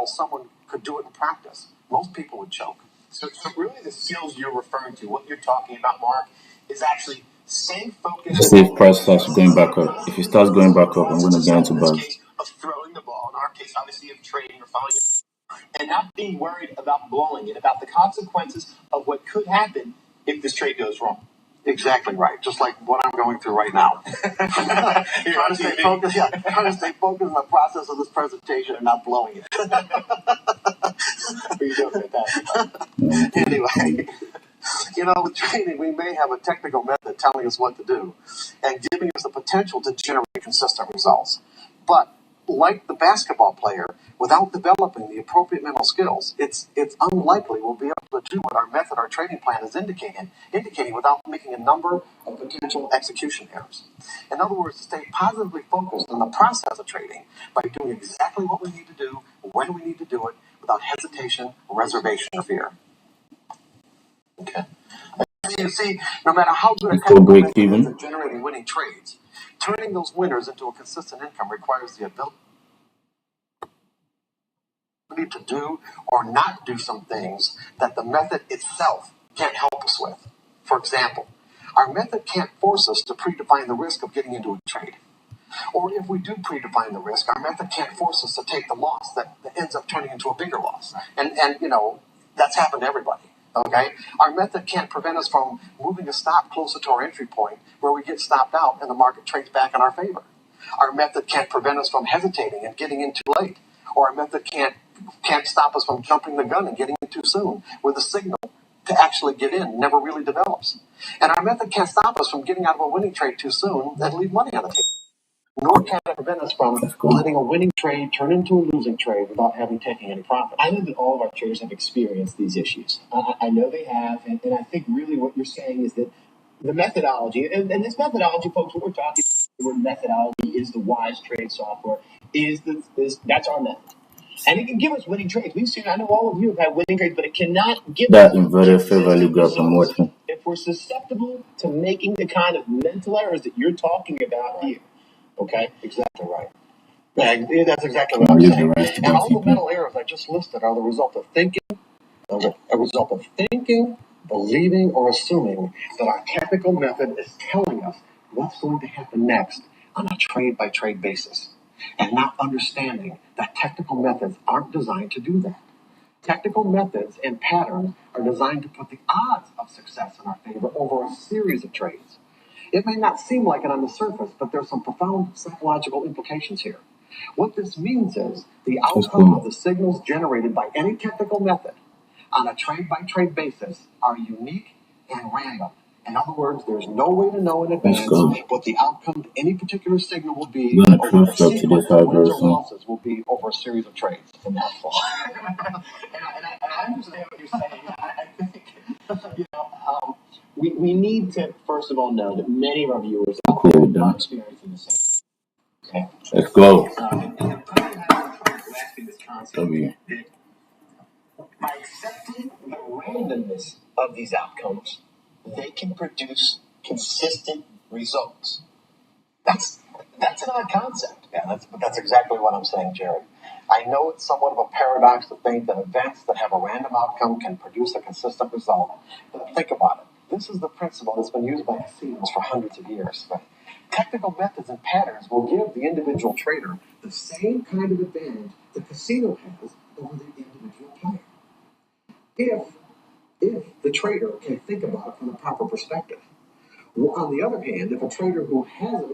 well someone could do it in practice. Most people would choke. So really the skills you're referring to, what you're talking about, Mark, is actually staying focused. Let's say if price starts going back up. If it starts going back up, I'm going to get into buzz. Of throwing the ball, in our case, obviously, of trading or following it, and not being worried about blowing it, about the consequences of what could happen if this trade goes wrong. Exactly right. Just like what I'm going through right now. Trying to stay focused. Yeah, trying to stay focused on the process of this presentation and not blowing it. Are you joking with that? Anyway, with trading, we may have a technical method telling us what to do and giving us the potential to generate consistent results. But like the basketball player, without developing the appropriate mental skills, it's unlikely we'll be able to do what our method, our trading plan is indicating without making a number of potential execution errors. In other words, to stay positively focused on the process of trading by doing exactly what we need to do, when we need to do it, without hesitation, reservation, or fear. Okay. You see, no matter how good a technical method is at generating winning trades, turning those winners into a consistent income requires the ability to do or not do some things that the method itself can't help us with. For example, our method can't force us to predefine the risk of getting into a trade. Or if we do predefine the risk, our method can't force us to take the loss that ends up turning into a bigger loss. And that's happened to everybody. Okay? Our method can't prevent us from moving a stop closer to our entry point where we get stopped out and the market trades back in our favor. Our method can't prevent us from hesitating and getting in too late. Or our method can't stop us from jumping the gun and getting in too soon, where the signal to actually get in never really develops. And our method can't stop us from getting out of a winning trade too soon and leave money on the table. Nor can it prevent us from letting a winning trade turn into a losing trade without having taken any profit. I know that all of our traders have experienced these issues. I know they have, and I think really what you're saying is that the methodology, and this methodology, folks, what we're talking about, methodology is the wise trade software, that's our method. And it can give us winning trades. We've seen, I know all of you have had winning trades, but it cannot give that us inverted fair value gap I'm watching. If we're susceptible to making the kind of mental errors that you're talking about here. Okay? Exactly right. That's exactly what I'm saying. And all the mental errors I just listed are the result of thinking, believing, or assuming that our technical method is telling us what's going to happen next on a trade-by-trade basis, and not understanding that technical methods aren't designed to do that. Technical methods and patterns are designed to put the odds of success in our favor over a series of trades. It may not seem like it on the surface, but there's some profound psychological implications here. What this means is the outcome of the signals generated by any technical method on a trade-by-trade basis are unique and random. In other words, there's no way to know in advance what the outcome of any particular signal will be, or what the sequence of wins or losses will be over a series of trades. And that's all. and I understand what you're saying. I think, we need to, first of all, know that many of our viewers out there are experiencing the same. Okay. Let's go. By accepting the randomness of these outcomes, they can produce consistent results. That's an odd concept. Yeah, that's exactly what I'm saying, Jerry. I know it's somewhat of a paradox to think that events that have a random outcome can produce a consistent result. But think about it. This is the principle that's been used by casinos for hundreds of years. Technical methods and patterns will give the individual trader the same kind of advantage the casino has over the individual player. If the trader can think about it from the proper perspective. On the other hand, if a trader who has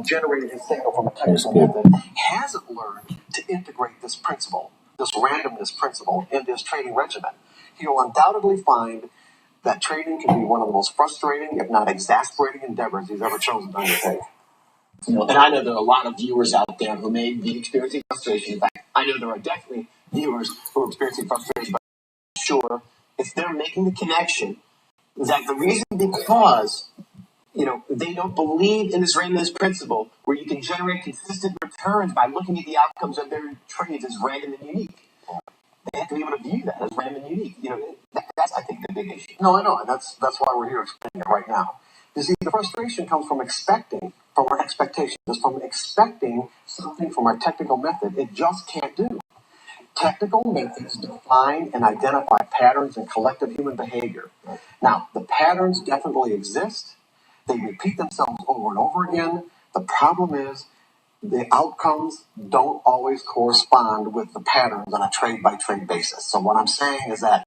generated his signal from a technical method hasn't learned to integrate this principle, this randomness principle, into his trading regimen, he will undoubtedly find that trading can be one of the most frustrating, if not exasperating, endeavors he's ever chosen to undertake. And I know there are a lot of viewers out there who may be experiencing frustration. In fact, I know there are definitely viewers who are experiencing frustration, but I'm sure if they're making the connection that the reason because they don't believe in this randomness principle where you can generate consistent returns by looking at the outcomes of their trades as random and unique. They have to be able to view that as random and unique. That's I think the big issue. No, I know, and that's why we're here explaining it right now. You see, the frustration comes from our expectations, from expecting something from our technical method it just can't do. Technical methods define and identify patterns in collective human behavior. Now, the patterns definitely exist. They repeat themselves over and over again. The problem is the outcomes don't always correspond with the patterns on a trade by trade basis. So what I'm saying is that